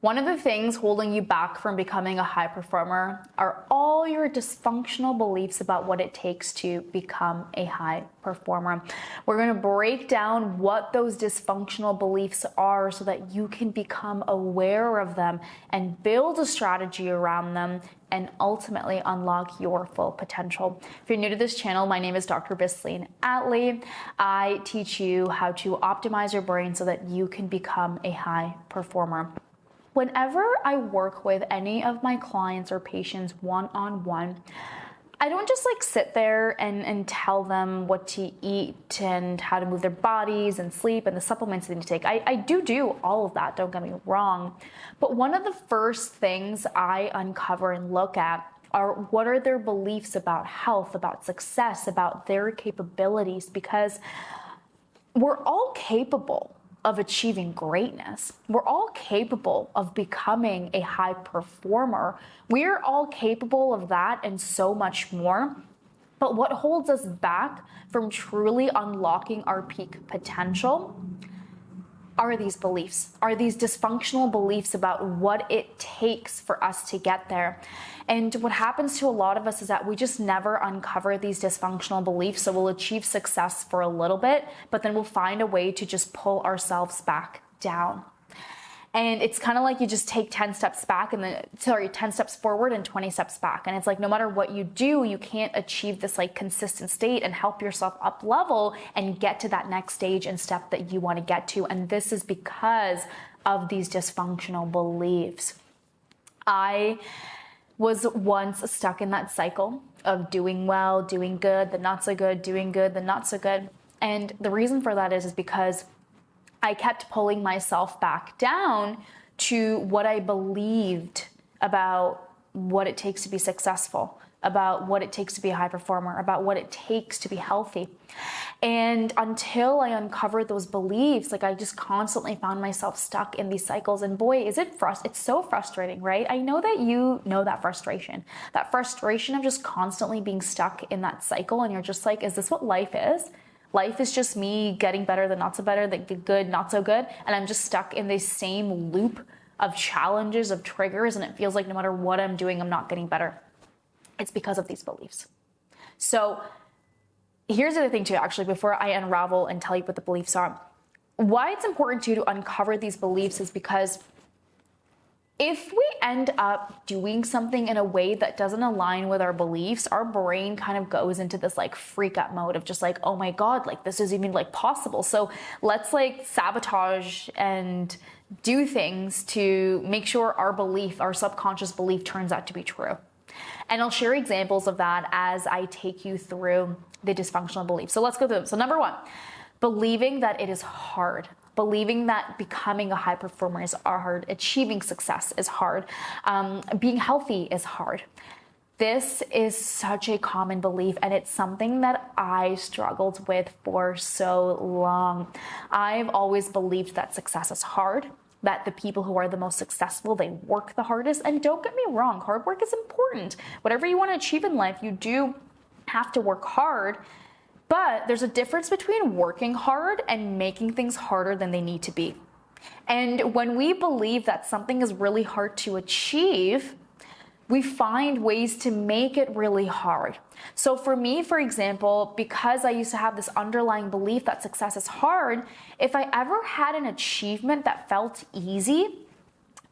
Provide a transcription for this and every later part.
One of the things holding you back from becoming a high performer are all your dysfunctional beliefs about what it takes to become a high performer. We're going to break down what those dysfunctional beliefs are so that you can become aware of them and build a strategy around them and ultimately unlock your full potential. If you're new to this channel, my name is Dr. Bisleen Atley. I teach you how to optimize your brain so that you can become a high performer. Whenever I work with any of my clients or patients one-on-one, I don't just sit there and tell them what to eat and how to move their bodies and sleep and the supplements they need to take. I do all of that, don't get me wrong. But one of the first things I uncover and look at are what are their beliefs about health, about success, about their capabilities, because we're all capable of achieving greatness. We're all capable of becoming a high performer. We're all capable of that and so much more. But what holds us back from truly unlocking our peak potential are these beliefs, are these dysfunctional beliefs about what it takes for us to get there. And what happens to a lot of us is that we just never uncover these dysfunctional beliefs. So we'll achieve success for a little bit, but then we'll find a way to just pull ourselves back down. And it's kind of like you just take 10 steps back and then, 10 steps forward and 20 steps back. And it's like, no matter what you do, you can't achieve this consistent state and help yourself up level and get to that next stage and step that you want to get to. And this is because of these dysfunctional beliefs. I was once stuck in that cycle of doing well, doing good, then not so good, doing good, then not so good. And the reason for that is because I kept pulling myself back down to what I believed about what it takes to be successful, about what it takes to be a high performer, about what it takes to be healthy. And until I uncovered those beliefs, I just constantly found myself stuck in these cycles. And boy, is it it's so frustrating, right? I know that you know that frustration of just constantly being stuck in that cycle. And you're just like, is this what life is? Life is just me getting better, then not so better, then good, not so good. And I'm just stuck in this same loop of challenges, of triggers. And it feels like no matter what I'm doing, I'm not getting better. It's because of these beliefs. So here's the other thing too, actually, before I unravel and tell you what the beliefs are. Why it's important to uncover these beliefs is because if we end up doing something in a way that doesn't align with our beliefs, our brain kind of goes into this freak out mode of just oh my God, this is even possible. So let's sabotage and do things to make sure our belief, our subconscious belief turns out to be true. And I'll share examples of that as I take you through the dysfunctional beliefs. So let's go through them. So number one, believing that it is hard. Believing that becoming a high performer is hard, achieving success is hard, being healthy is hard. This is such a common belief, and it's something that I struggled with for so long. I've always believed that success is hard, that the people who are the most successful, they work the hardest. And don't get me wrong, hard work is important. Whatever you want to achieve in life, you do have to work hard. But there's a difference between working hard and making things harder than they need to be. And when we believe that something is really hard to achieve, we find ways to make it really hard. So for me, for example, because I used to have this underlying belief that success is hard, if I ever had an achievement that felt easy,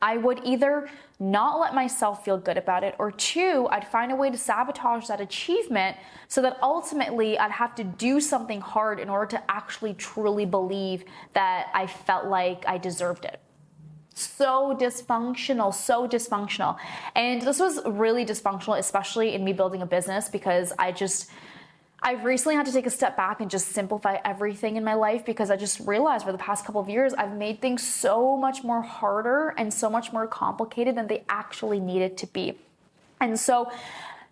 I would either not let myself feel good about it, or two, I'd find a way to sabotage that achievement so that ultimately I'd have to do something hard in order to actually truly believe that I felt like I deserved it. So dysfunctional. And this was really dysfunctional, especially in me building a business, because I've recently had to take a step back and just simplify everything in my life, because I just realized for the past couple of years, I've made things so much more harder and so much more complicated than they actually needed to be. And so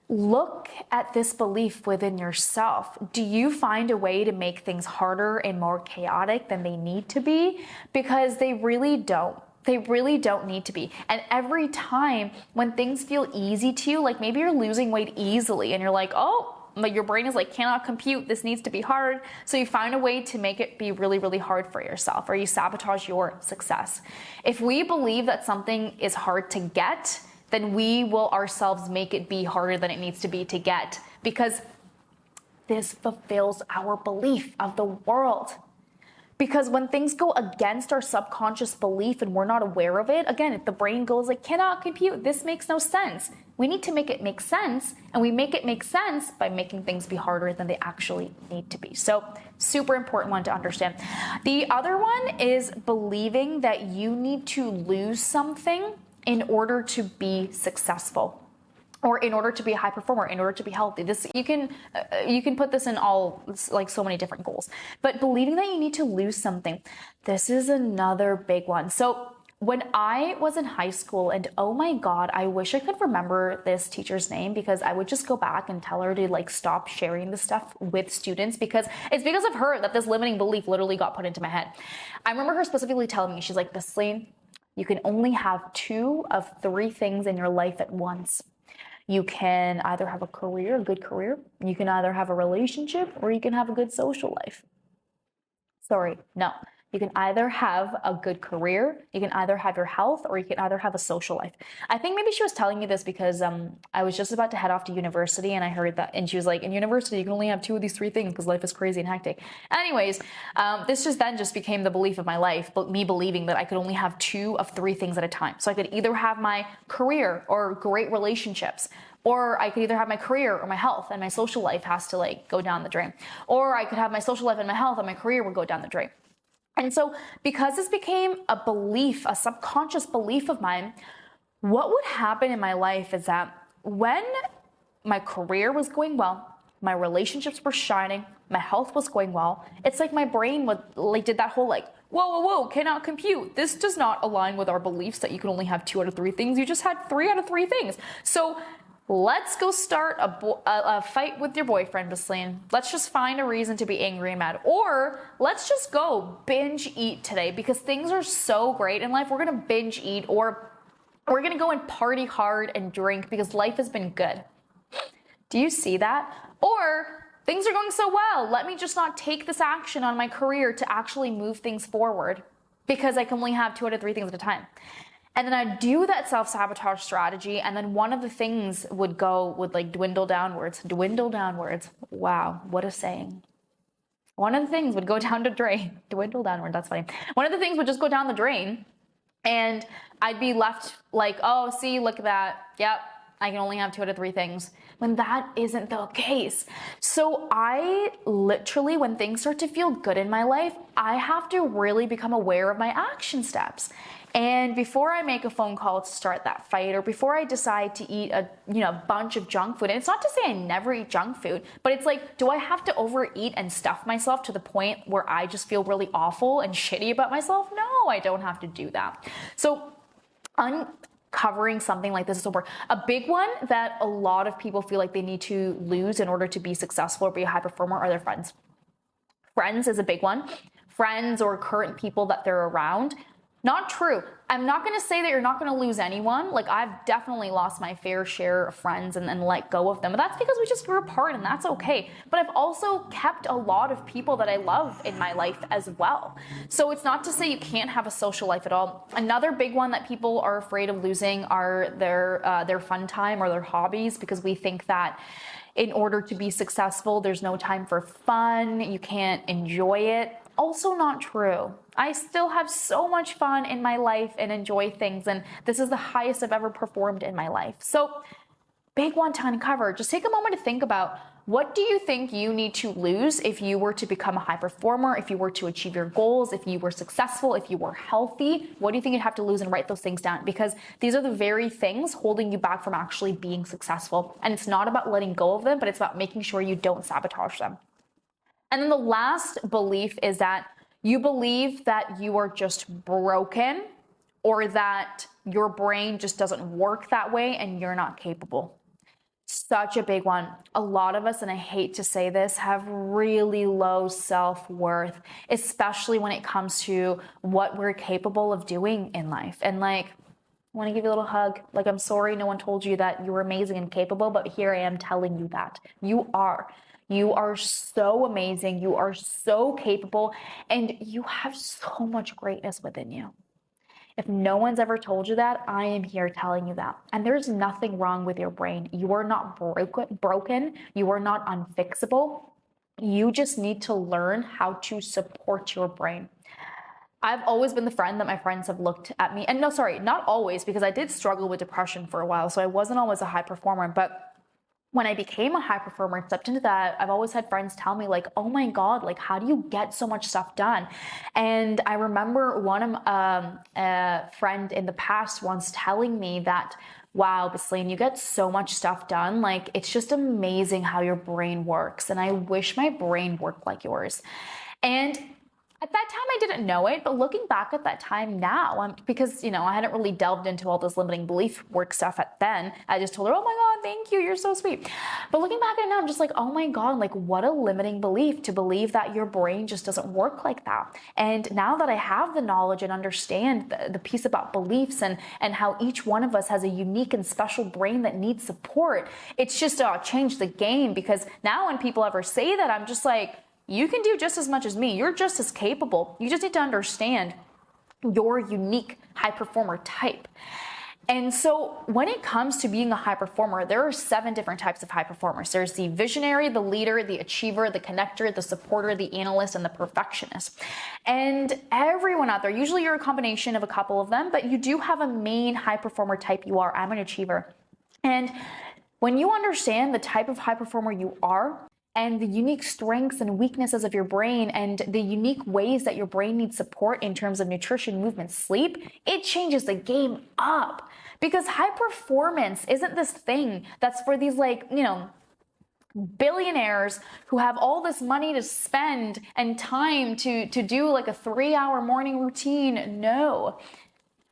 look at this belief within yourself. Do you find a way to make things harder and more chaotic than they need to be? Because they really don't. They really don't need to be. And every time when things feel easy to you, maybe you're losing weight easily and you're like, oh, But your brain is like, cannot compute, this needs to be hard. So you find a way to make it be really, really hard for yourself, or you sabotage your success. If we believe that something is hard to get, then we will ourselves make it be harder than it needs to be to get, because this fulfills our belief of the world. Because when things go against our subconscious belief and we're not aware of it, again, if the brain goes like, cannot compute, this makes no sense. We need to make it make sense, and we make it make sense by making things be harder than they actually need to be. So, super important one to understand. The other one is believing that you need to lose something in order to be successful, or in order to be a high performer, in order to be healthy. This you can put this in all, like, so many different goals. But believing that you need to lose something, this is another big one. So when I was in high school, and oh my God, I wish I could remember this teacher's name, because I would just go back and tell her to like stop sharing this stuff with students, because it's because of her that this limiting belief literally got put into my head. I remember her specifically telling me, she's like, Celine, you can only have 2 of 3 things in your life at once. You can either have a career, a good career, you can either have a relationship, or you can have a good social life. Sorry, no. You can either have a good career, you can either have your health, or you can either have a social life. I think maybe she was telling me this because I was just about to head off to university, and I heard that, and she was like, in university, you can only have 2 of these 3 things because life is crazy and hectic. Anyways, this just became the belief of my life, but me believing that I could only have 2 of 3 things at a time. So I could either have my career or great relationships, or I could either have my career or my health, and my social life has to like go down the drain. Or I could have my social life and my health, and my career would go down the drain. And so because this became a belief, a subconscious belief of mine, what would happen in my life is that when my career was going well, my relationships were shining, my health was going well, it's like my brain would like did that whole like, whoa, cannot compute. This does not align with our beliefs that you can only have 2 out of 3 things. You just had 3 out of 3 things. So let's go start a fight with your boyfriend, Celine. Let's just find a reason to be angry and mad. Or let's just go binge eat today, because things are so great in life. We're going to binge eat, or we're going to go and party hard and drink because life has been good. Do you see that? Or things are going so well. Let me just not take this action on my career to actually move things forward, because I can only have 2 out of 3 things at a time. And then I'd do that self-sabotage strategy, and then one of the things would like dwindle downwards. Wow, what a saying. One of the things would go down the drain. Dwindle downward, that's funny. One of the things would just go down the drain, and I'd be left like, oh, see, look at that. Yep, I can only have 2 out of 3 things. When that isn't the case. So I literally, when things start to feel good in my life, I have to really become aware of my action steps. And before I make a phone call to start that fight, or before I decide to eat a bunch of junk food, and it's not to say I never eat junk food, but it's like, do I have to overeat and stuff myself to the point where I just feel really awful and shitty about myself? No, I don't have to do that. So uncovering something like this is important. A big one that a lot of people feel like they need to lose in order to be successful or be a high performer are their friends. Friends is a big one. Friends or current people that they're around. Not true. I'm not going to say that you're not going to lose anyone. Like, I've definitely lost my fair share of friends and then let go of them. But that's because we just grew apart, and that's okay. But I've also kept a lot of people that I love in my life as well. So it's not to say you can't have a social life at all. Another big one that people are afraid of losing are their fun time or their hobbies, because we think that in order to be successful, there's no time for fun. You can't enjoy it. Also not true. I still have so much fun in my life and enjoy things, and this is the highest I've ever performed in my life. So, big one to uncover. Just take a moment to think about, what do you think you need to lose if you were to become a high performer, if you were to achieve your goals, if you were successful, if you were healthy? What do you think you'd have to lose? And write those things down, because these are the very things holding you back from actually being successful. And it's not about letting go of them, but it's about making sure you don't sabotage them. And then the last belief is that you believe that you are just broken, or that your brain just doesn't work that way and you're not capable. Such a big one. A lot of us, and I hate to say this, have really low self-worth, especially when it comes to what we're capable of doing in life. And like, I want to give you a little hug. Like, I'm sorry no one told you that you were amazing and capable, but here I am telling you that you are. You are so amazing. You are so capable, and you have so much greatness within you. If no one's ever told you that, I am here telling you that. And there's nothing wrong with your brain. You are not broken. You are not unfixable. You just need to learn how to support your brain. I've always been the friend that my friends have looked at me, and no, sorry, not always, because I did struggle with depression for a while, so I wasn't always a high performer, but when I became a high performer and stepped into that, I've always had friends tell me like, oh my God, like, how do you get so much stuff done? And I remember a friend in the past once telling me that, wow, Bisleen, you get so much stuff done. Like, it's just amazing how your brain works. And I wish my brain worked like yours. And at that time, I didn't know it, but looking back at that time now, because, I hadn't really delved into all this limiting belief work stuff then. I just told her, oh my God, thank you, you're so sweet. But looking back at it now, I'm just like, oh my God, like, what a limiting belief to believe that your brain just doesn't work like that. And now that I have the knowledge and understand the piece about beliefs and how each one of us has a unique and special brain that needs support, it's just changed the game, because now when people ever say that, I'm just like, you can do just as much as me. You're just as capable. You just need to understand your unique high performer type. And so when it comes to being a high performer, there are 7 different types of high performers. There's the visionary, the leader, the achiever, the connector, the supporter, the analyst, and the perfectionist. And everyone out there, usually you're a combination of a couple of them, but you do have a main high performer type you are. I'm an achiever. And when you understand the type of high performer you are, and the unique strengths and weaknesses of your brain and the unique ways that your brain needs support in terms of nutrition, movement, sleep, it changes the game up. Because high performance isn't this thing that's for these billionaires who have all this money to spend and time to do like a 3-hour morning routine. No.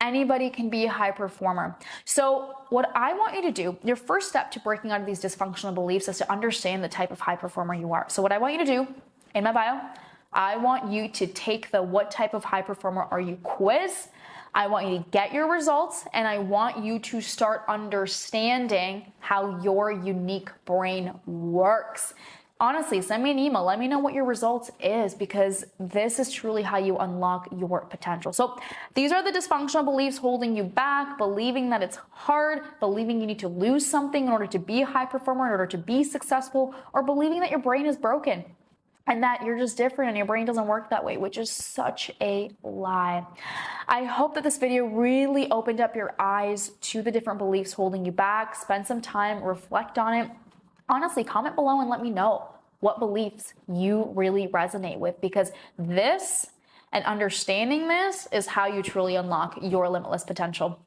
Anybody can be a high performer. So what I want you to do, your first step to breaking out of these dysfunctional beliefs is to understand the type of high performer you are. So what I want you to do in my bio, I want you to take the what type of high performer are you quiz. I want you to get your results, and I want you to start understanding how your unique brain works. Honestly, send me an email. Let me know what your results is, because this is truly how you unlock your potential. So these are the dysfunctional beliefs holding you back, believing that it's hard, believing you need to lose something in order to be a high performer, in order to be successful, or believing that your brain is broken and that you're just different and your brain doesn't work that way, which is such a lie. I hope that this video really opened up your eyes to the different beliefs holding you back. Spend some time, reflect on it. Honestly, comment below and let me know what beliefs you really resonate with, because this and understanding this is how you truly unlock your limitless potential.